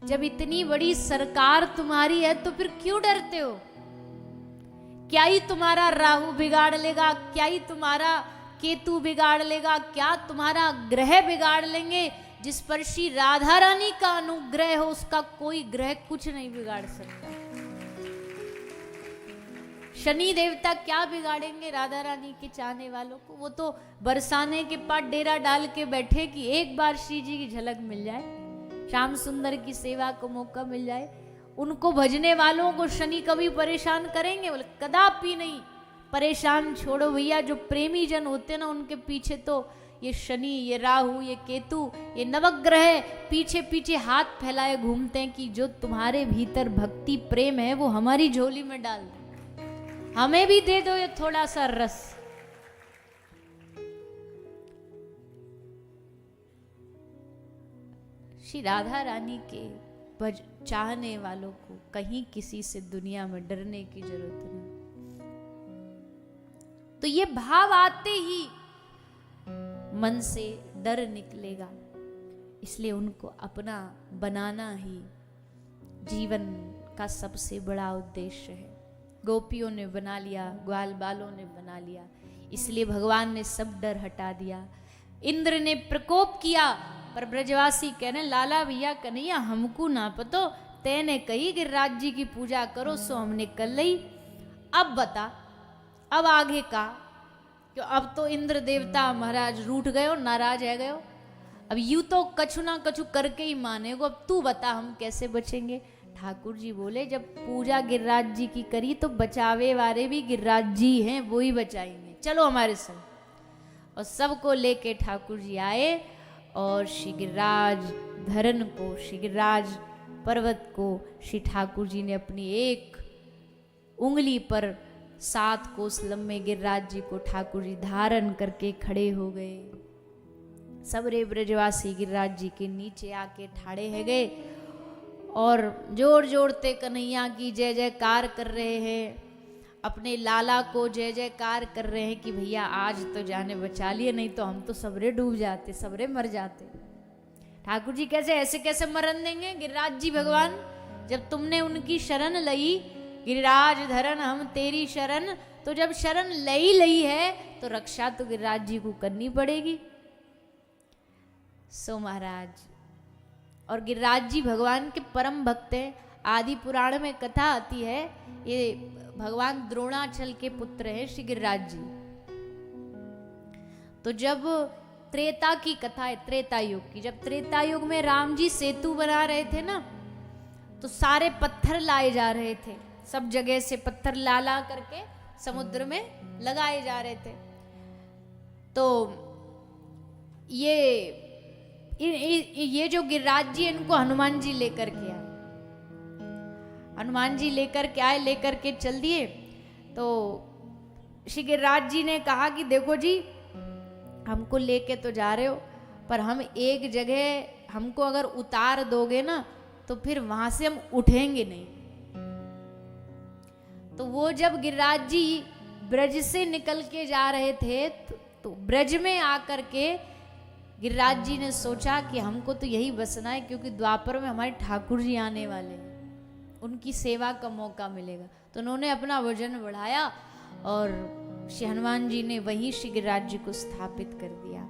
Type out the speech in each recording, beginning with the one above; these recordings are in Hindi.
जब इतनी बड़ी सरकार तुम्हारी है तो फिर क्यों डरते हो? क्या ही तुम्हारा राहु बिगाड़ लेगा, क्या ही तुम्हारा केतु बिगाड़ लेगा, क्या तुम्हारा ग्रह बिगाड़ लेंगे? जिस पर श्री राधा रानी का अनुग्रह हो उसका कोई ग्रह कुछ नहीं बिगाड़ सकता। शनि देवता क्या बिगाड़ेंगे राधा रानी के चाहने वालों को? वो तो बरसाने के पास डेरा डाल के बैठे कि एक बार श्री जी की झलक मिल जाए, श्याम सुंदर की सेवा को मौका मिल जाए। उनको भजने वालों को शनि कभी परेशान करेंगे? बोले कदापि नहीं। परेशान छोड़ो भैया, जो प्रेमी जन होते ना उनके पीछे तो ये शनि, ये राहु, ये केतु, ये नवग्रह पीछे पीछे हाथ फैलाए घूमते हैं कि जो तुम्हारे भीतर भक्ति प्रेम है वो हमारी झोली में डाल दो, हमें भी दे दो ये थोड़ा सा रस। श्री राधा रानी के चाहने वालों को कहीं किसी से दुनिया में डरने की जरूरत नहीं। तो ये भाव आते ही मन से डर निकलेगा, इसलिए उनको अपना बनाना ही जीवन का सबसे बड़ा उद्देश्य है। गोपियों ने बना लिया, ग्वाल बालों ने बना लिया, इसलिए भगवान ने सब डर हटा दिया। इंद्र ने प्रकोप किया पर ब्रजवासी कहने लाला भैया कन्हैया हमको ना पतो, तेने कही गिरिराज जी की पूजा करो सो हमने कर ली, अब बता अब आगे का? क्यों अब तो इंद्र देवता महाराज रूठ गए हो, नाराज है गए हो, अब यूं तो कछु ना कछु करके ही मानेगो, अब तू बता हम कैसे बचेंगे? ठाकुर जी बोले जब पूजा गिरिराज जी की करी तो बचावे वाले भी गिरिराज जी हैं, वो ही बचाएंगे, चलो हमारे संग। और सबको लेके ठाकुर जी आए और श्री गिरिराज धरन को, श्री गिरिराज पर्वत को श्री ठाकुर जी ने अपनी एक उंगली पर 7 कोस लंबे गिरिराज जी को ठाकुर जी धारण करके खड़े हो गए। सबरे ब्रजवासी गिरिराज जी के नीचे आके ठाड़े है गए और जोर जोरते कन्हैया की जय जयकार कर रहे हैं, अपने लाला को जय जयकार कर रहे हैं कि भैया आज तो जाने बचा लिए, नहीं तो हम तो सबरे डूब जाते, सबरे मर जाते। ठाकुर जी कैसे ऐसे कैसे मरन देंगे गिरिराज जी भगवान, जब तुमने उनकी शरण लई, गिरिराज धरन हम तेरी शरण, तो जब शरण लई लई है तो रक्षा तो गिरिराज जी को करनी पड़ेगी। सो महाराज और गिरिराज जी भगवान के परम भक्त हैं। आदि पुराण में कथा आती है, ये भगवान द्रोणाचल के पुत्र हैं श्री गिरिराज जी। तो जब त्रेता की कथा है, त्रेता युग की, जब त्रेता युग में राम जी सेतु बना रहे थे ना, तो सारे पत्थर लाए जा रहे थे, सब जगह से पत्थर ला ला करके समुद्र में लगाए जा रहे थे। तो ये जो गिरिराज जी इनको हनुमान जी लेकर के आए, हनुमान जी लेकर के आए, लेकर के चल दिए। तो श्री गिरिराज जी ने कहा कि देखो जी हमको लेके तो जा रहे हो, पर हम एक जगह हमको अगर उतार दोगे ना तो फिर वहां से हम उठेंगे नहीं। तो वो जब गिरिराज जी ब्रज से निकल के जा रहे थे तो ब्रज में आकर के गिरिराज जी ने सोचा कि हमको तो यही बसना है, क्योंकि द्वापर में हमारे ठाकुर जी आने वाले हैं, उनकी सेवा का मौका मिलेगा। तो उन्होंने अपना वजन बढ़ाया और श्री हनुमान जी ने वहीं श्री गिरिराज जी को स्थापित कर दिया।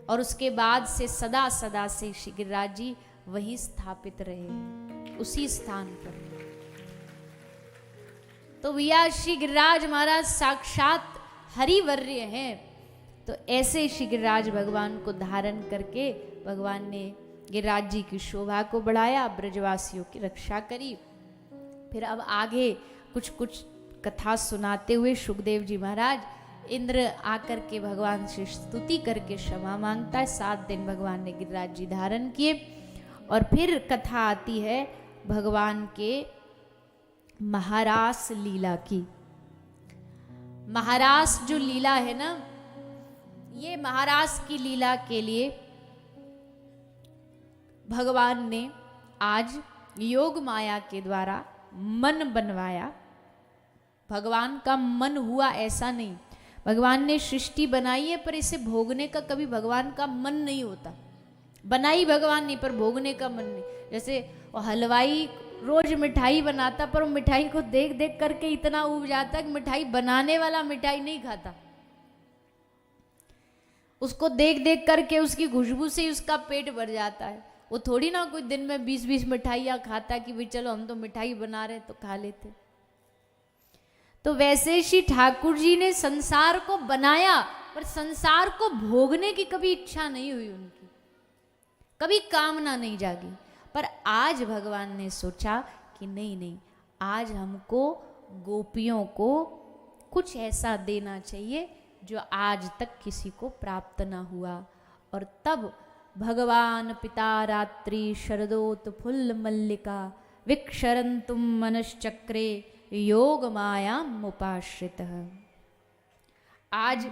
और उसके बाद से सदा सदा से श्री गिरिराज जी वहीं स्थापित रहे, उसी स्थान पर। तो भैया श्री गिरिराज महाराज साक्षात हरिवर्य हैं। तो ऐसे श्री गिरिराज भगवान को धारण करके भगवान ने गिरिराज जी की शोभा को बढ़ाया, ब्रजवासियों की रक्षा करी। फिर अब आगे कुछ कुछ कथा सुनाते हुए सुखदेव जी महाराज इंद्र आकर के भगवान से स्तुति करके क्षमा मांगता है। 7 दिन भगवान ने गिरिराज जी धारण किए। और फिर कथा आती है भगवान के महारास लीला की। महारास जो लीला है ना, ये महारास की लीला के लिए भगवान ने आज योग माया के द्वारा मन बनवाया। भगवान का मन हुआ ऐसा नहीं, भगवान ने सृष्टि बनाई है पर इसे भोगने का कभी भगवान का मन नहीं होता। बनाई भगवान ने पर भोगने का मन नहीं। जैसे वो हलवाई रोज मिठाई बनाता पर वो मिठाई को देख देख करके इतना ऊब जाता कि मिठाई बनाने वाला मिठाई नहीं खाता, उसको देख देख करके उसकी खुशबू से ही उसका पेट भर जाता है। वो थोड़ी ना कोई दिन में 20-20 मिठाइयाँ खाता कि भाई चलो हम तो मिठाई बना रहे तो खा लेते। तो वैसे श्री ठाकुर जी ने संसार को बनाया पर संसार को भोगने की कभी इच्छा नहीं हुई उनकी, कभी कामना नहीं जागी। पर आज भगवान ने सोचा कि नहीं, आज हमको गोपियों को कुछ ऐसा देना चाहिए जो आज तक किसी को प्राप्त ना हुआ। और तब भगवान पिता रात्रि शरदोत फुल्ल मल्लिका विक्षरंतुम मनश्चक्रे योग माया मुपाश्रित। आज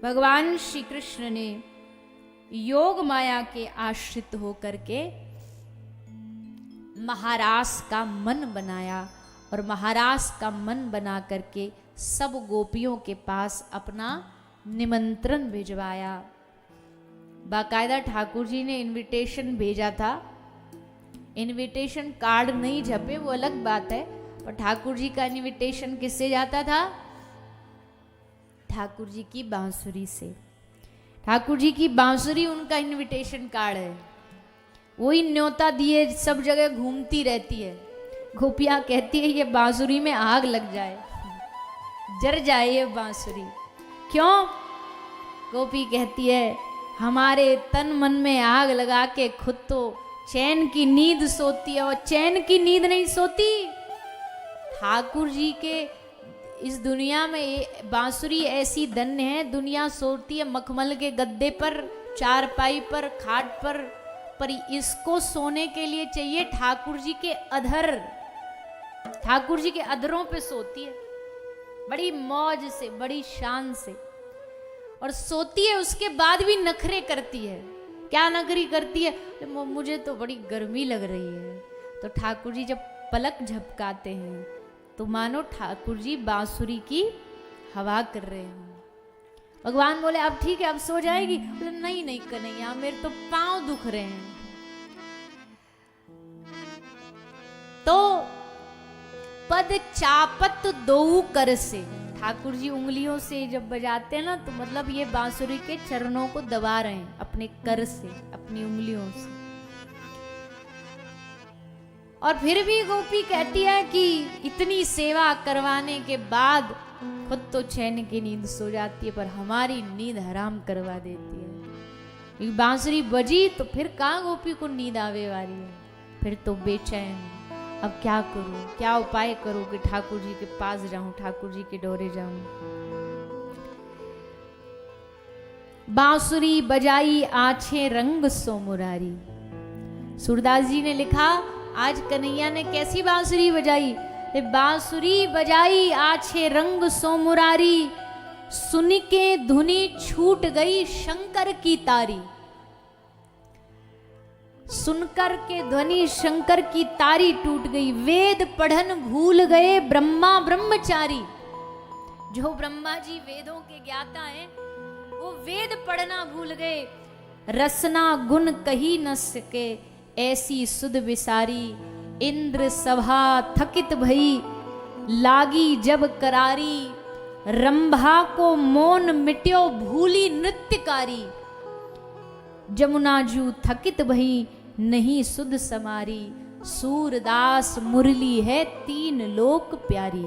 भगवान श्री कृष्ण ने योग माया के आश्रित होकर के महारास का मन बनाया और महारास का मन बना करके सब गोपियों के पास अपना निमंत्रण भिजवाया। बाकायदा ठाकुर जी ने इनविटेशन भेजा था, इनविटेशन कार्ड नहीं छपे वो अलग बात है, पर ठाकुर जी का इनविटेशन किससे जाता था? ठाकुर जी की बांसुरी से। ठाकुर जी की बांसुरी उनका इनविटेशन कार्ड है, वही न्योता दिए सब जगह घूमती रहती है। गोपियाँ कहती है ये बांसुरी में आग लग जाए, जर जाए ये बांसुरी। क्यों? गोपी कहती है हमारे तन मन में आग लगा के खुद तो चैन की नींद सोती है और चैन की नींद नहीं सोती। ठाकुर जी के इस दुनिया में बांसुरी ऐसी धन्य है, दुनिया सोती है मखमल के गद्दे पर, चारपाई पर, खाट पर इसको सोने के लिए चाहिए ठाकुर जी के अधर, ठाकुर जी के अधरों पे सोती है बड़ी मौज से, बड़ी शान से। और सोती है उसके बाद भी नखरे करती है। क्या नखरी करती है? मुझे तो बड़ी गर्मी लग रही है। तो ठाकुर जी जब पलक झपकाते हैं तो मानो ठाकुर जी बांसुरी की हवा कर रहे हैं। भगवान बोले अब ठीक है अब सो जाएगी? बोले नहीं कन्हैया मेरे तो पांव दुख रहे हैं। तो पद चापत दो कर से, ठाकुर जी उंगलियों से जब बजाते हैं ना तो मतलब ये बांसुरी के चरणों को दबा रहे हैं अपने कर से, अपनी उंगलियों से। और फिर भी गोपी कहती है कि इतनी सेवा करवाने के बाद खुद तो चैन की नींद सो जाती है पर हमारी नींद हराम करवा देती है। बांसुरी बजी तो फिर कहाँ गोपी को नींद आवे वाली है, फिर तो बेचैन। अब क्या करूं, क्या उपाय करूं कि ठाकुर जी के पास जाऊं, ठाकुर जी के डोरे जाऊं। बांसुरी बजाई आंखें रंग सो मुरारी। सूरदास जी ने लिखा आज कन्हैया ने कैसी बांसुरी बजाई? बांसुरी बजाई आछे रंग सो मुरारी, सुन के धुनी छूट गई शंकर की तारी। सुनकर के ध्वनि शंकर की तारी टूट गई। वेद पढ़न भूल गए ब्रह्मा ब्रह्मचारी। जो ब्रह्मा जी वेदों के ज्ञाता हैं वो वेद पढ़ना भूल गए। रसना गुण कही न सके ऐसी सुध विसारी। इंद्र सभा थकित भई लागी जब करारी। रंभा को मौन मिट्यो भूली नृत्यकारी। जमुना जू थकित भई नहीं सुध समारी। सूरदास मुरली है तीन लोक प्यारी।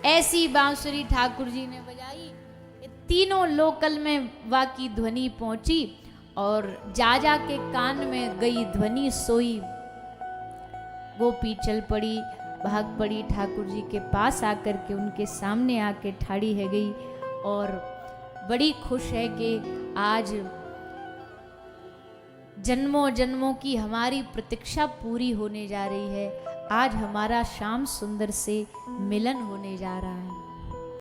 ऐसी बांसुरी ठाकुर जी ने बजाई तीनों लोकल में वाकी ध्वनि पहुंची और जा के कान में गई ध्वनि सोई। गोपी चल पड़ी, भाग पड़ी, ठाकुर जी के पास आकर के उनके सामने आके ठाड़ी है गई और बड़ी खुश है कि आज जन्मों जन्मों की हमारी प्रतीक्षा पूरी होने जा रही है। आज हमारा श्याम सुंदर से मिलन होने जा रहा है।